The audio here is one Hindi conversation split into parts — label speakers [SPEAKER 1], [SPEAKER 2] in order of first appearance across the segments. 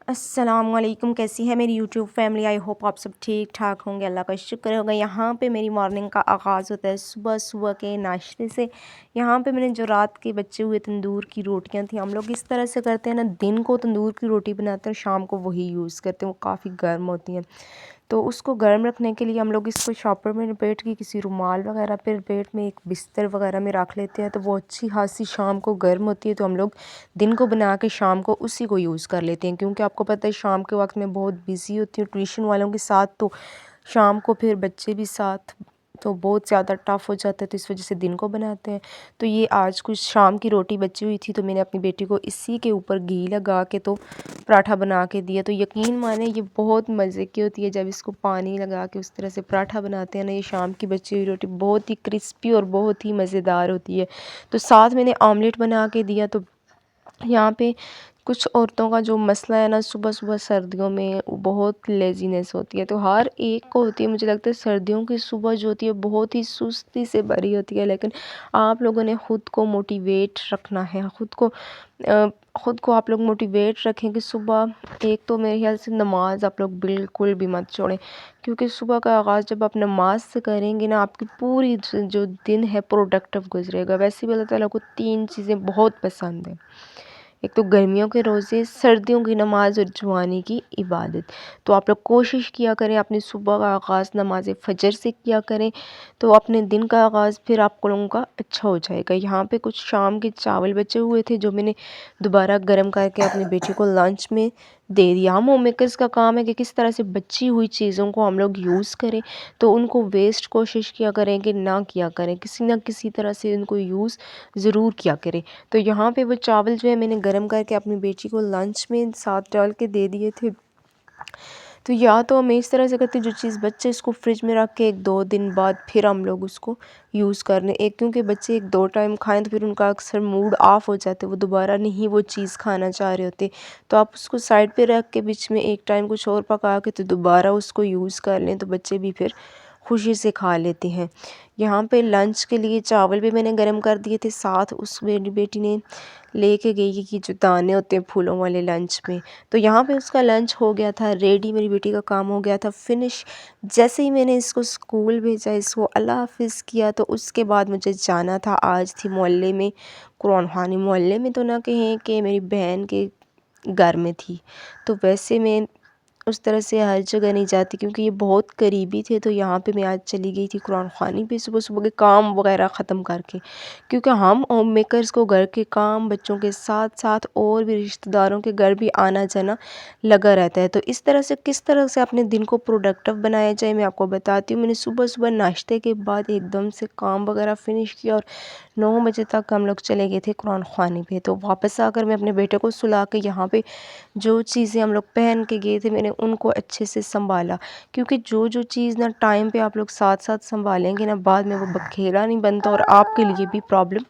[SPEAKER 1] अस्सलामुअलैकुम। कैसी है मेरी यूट्यूब फैमिली? आई होप आप सब ठीक ठाक होंगे, अल्लाह का शुक्र होगा। यहाँ पे मेरी मॉर्निंग का आगाज़ होता है सुबह सुबह के नाश्ते से। यहाँ पे मैंने जो रात के बचे हुए तंदूर की रोटियाँ थी, हम लोग इस तरह से करते हैं ना, दिन को तंदूर की रोटी बनाते हैं, शाम को वही यूज़ करते हैं, वो काफ़ी गर्म होती हैं। तो उसको गर्म रखने के लिए हम लोग इसको शॉपर में लपेट के किसी रुमाल वगैरह पे लपेट में एक बिस्तर वगैरह में रख लेते हैं, तो वो अच्छी खासी शाम को गर्म होती है। तो हम लोग दिन को बना के शाम को उसी को यूज़ कर लेते हैं, क्योंकि आपको पता है शाम के वक्त में बहुत बिज़ी होती हूँ ट्यूशन वालों के साथ, तो शाम को फिर बच्चे भी साथ, तो बहुत ज़्यादा टफ़ हो जाता है, तो इस वजह से दिन को बनाते हैं। तो ये आज कुछ शाम की रोटी बची हुई थी, तो मैंने अपनी बेटी को इसी के ऊपर घी लगा के तो पराठा बना के दिया। तो यकीन माने ये बहुत मज़े की होती है, जब इसको पानी लगा के उस तरह से पराठा बनाते हैं ना, ये शाम की बची हुई रोटी बहुत ही क्रिस्पी और बहुत ही मज़ेदार होती है। तो साथ मैंने ऑमलेट बना के दिया। तो यहाँ पे कुछ औरतों का जो मसला है ना, सुबह सुबह सर्दियों में बहुत लेज़ीनेस होती है, तो हर एक को होती है। मुझे लगता है सर्दियों की सुबह जो होती है बहुत ही सुस्ती से भरी होती है, लेकिन आप लोगों ने ख़ुद को मोटिवेट रखना है, ख़ुद को आप लोग मोटिवेट रखें कि सुबह एक तो मेरे ख्याल से नमाज आप लोग बिल्कुल भी मत छोड़ें, क्योंकि सुबह का आगाज़ जब आप नमाज से करेंगे ना, आपकी पूरी जो दिन है प्रोडक्टिव गुजरेगा। वैसे भी अल्लाह ताला को 3 चीज़ें बहुत पसंद हैं, एक तो गर्मियों के रोज़े, सर्दियों की नमाज और जवानी की इबादत। तो आप लोग कोशिश किया करें अपनी सुबह का आगाज़ नमाज फ़जर से किया करें, तो अपने दिन का आगाज़ फिर आप लोगों का अच्छा हो जाएगा। यहाँ पे कुछ शाम के चावल बचे हुए थे, जो मैंने दोबारा गर्म करके अपनी बेटी को लंच में दे दिया। हम होम मेकर्स का काम है कि किस तरह से बची हुई चीज़ों को हम लोग यूज़ करें, तो उनको वेस्ट कोशिश किया करें कि ना किया करें, किसी ना किसी तरह से उनको यूज़ ज़रूर किया करें। तो यहाँ पे वो चावल जो है मैंने गर्म करके अपनी बेटी को लंच में साथ डाल के दे दिए थे। तो या तो मैं इस तरह से करती हूँ, जो चीज़ बच्चे इसको फ्रिज में रख के 1-2 दिन बाद फिर हम लोग उसको यूज़ कर लें। एक क्योंकि बच्चे 1-2 टाइम खाएं तो फिर उनका अक्सर मूड ऑफ हो जाता है, वो दोबारा नहीं वो चीज़ खाना चाह रहे होते। तो आप उसको साइड पे रख के बीच में एक टाइम कुछ और पका के तो दोबारा उसको यूज़ कर लें, तो बच्चे भी फिर खुशी से खा लेते हैं। यहाँ पे लंच के लिए चावल भी मैंने गर्म कर दिए थे, साथ उस मेरी बेटी ने लेके गई कि जो दाने होते हैं फूलों वाले लंच में, तो यहाँ पे उसका लंच हो गया था रेडी, मेरी बेटी का काम हो गया था फिनिश। जैसे ही मैंने इसको स्कूल भेजा, इसको अल्लाह हाफ़िज़ किया, तो उसके बाद मुझे जाना था। आज थी मोहल्ले में कुरान ख़वानी, मोहल्ले में तो ना कहें कि मेरी बहन के घर में थी, तो वैसे मैं उस तरह से हर जगह नहीं जाती, क्योंकि ये बहुत करीबी थे। तो यहाँ पे मैं आज चली गई थी कुरान ख़वानी पे सुबह सुबह के काम वगैरह ख़त्म करके, क्योंकि हम होम मेकर्स को घर के काम, बच्चों के साथ साथ और भी रिश्तेदारों के घर भी आना जाना लगा रहता है। तो इस तरह से किस तरह से अपने दिन को प्रोडक्टिव बनाया जाए, मैं आपको बताती हूँ। मैंने सुबह सुबह नाश्ते के बाद एकदम से काम वगैरह फ़िनिश किया, और 9 बजे तक हम लोग चले गए थे कुरान ख़वानी पे। तो वापस आकर मैं अपने बेटे को सुला के यहाँ पे जो चीज़ें हम लोग पहन के गए थे, मैंने उनको अच्छे से सँभाला, क्योंकि जो चीज़ ना टाइम पे आप लोग साथ साथ सँभालेंगे ना, बाद में वो बखेड़ा नहीं बनता और आपके लिए भी प्रॉब्लम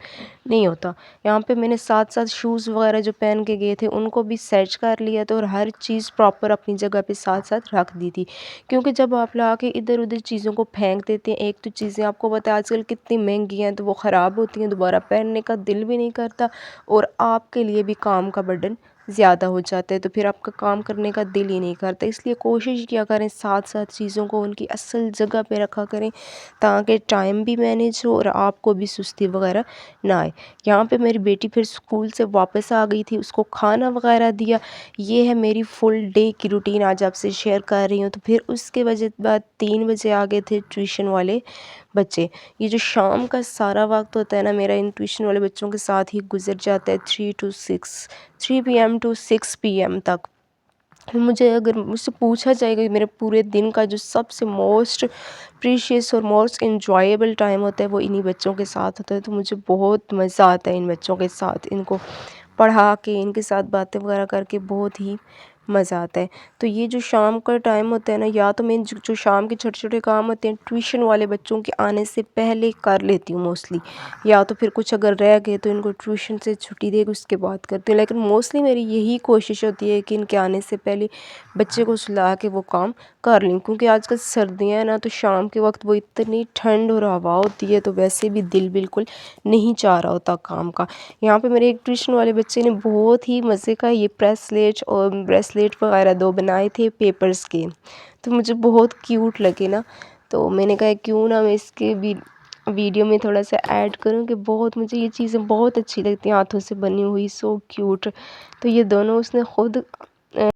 [SPEAKER 1] नहीं होता। यहाँ पे मैंने साथ साथ शूज़ वगैरह जो पहन के गए थे उनको भी सेट कर लिया था, और हर चीज़ प्रॉपर अपनी जगह पे साथ साथ रख दी थी, क्योंकि जब आप ला के इधर उधर चीज़ों को फेंक देते हैं, एक तो चीज़ें आपको पता है आजकल कितनी महंगी हैं, तो वो ख़राब होती हैं, दोबारा पहनने का दिल भी नहीं करता, और आपके लिए भी काम का बर्डन ज़्यादा हो जाता है, तो फिर आपका काम करने का दिल ही नहीं करता। इसलिए कोशिश किया करें साथ साथ चीज़ों को उनकी असल जगह पे रखा करें, ताकि टाइम भी मैनेज हो और आपको भी सुस्ती वगैरह ना आए। यहाँ पे मेरी बेटी फिर स्कूल से वापस आ गई थी, उसको खाना वगैरह दिया। ये है मेरी फुल डे की रूटीन, आज आपसे शेयर कर रही हूँ। तो फिर उसके बाद 3 बजे आ गए थे ट्यूशन वाले बच्चे। ये जो शाम का सारा वक्त होता है ना, मेरा इन ट्यूशन वाले बच्चों के साथ ही गुजर जाता है, 3 PM टू 6 PM तक। मुझे अगर मुझसे पूछा जाएगा कि मेरे पूरे दिन का जो सबसे मोस्ट प्रीशियस और मोस्ट एन्जॉयबल टाइम होता है, वो इन्हीं बच्चों के साथ होता है। तो मुझे बहुत मज़ा आता है इन बच्चों के साथ, इनको पढ़ा के, इनके साथ बातें वगैरह करके बहुत ही मज़ा आता है। तो ये जो शाम का टाइम होता है ना, या तो मैं जो शाम के छोटे-छोटे काम होते हैं ट्यूशन वाले बच्चों के आने से पहले कर लेती हूँ मोस्टली, या तो फिर कुछ अगर रह गए तो इनको ट्यूशन से छुट्टी दे के उसके बाद करती हूँ। लेकिन मोस्टली मेरी यही कोशिश होती है कि इनके आने से पहले बच्चे को सुला के वो काम कर लूँ, क्योंकि आजकल सर्दियाँ हैं ना, तो शाम के वक्त वो इतनी ठंड और हवा होती है, तो वैसे भी दिल बिल्कुल नहीं चाह रहा होता काम का। यहाँ पे मेरे एक ट्यूशन वाले बच्चे ने बहुत ही मज़े का ये ब्रेसलेट ब्रेसलेट वगैरह 2 बनाए थे पेपर्स के, तो मुझे बहुत क्यूट लगे ना, तो मैंने कहा क्यों ना मैं इसके वीडियो में थोड़ा सा ऐड करूं कि बहुत मुझे ये चीज़ें बहुत अच्छी लगती हैं हाथों से बनी हुई, सो क्यूट। तो ये दोनों उसने खुद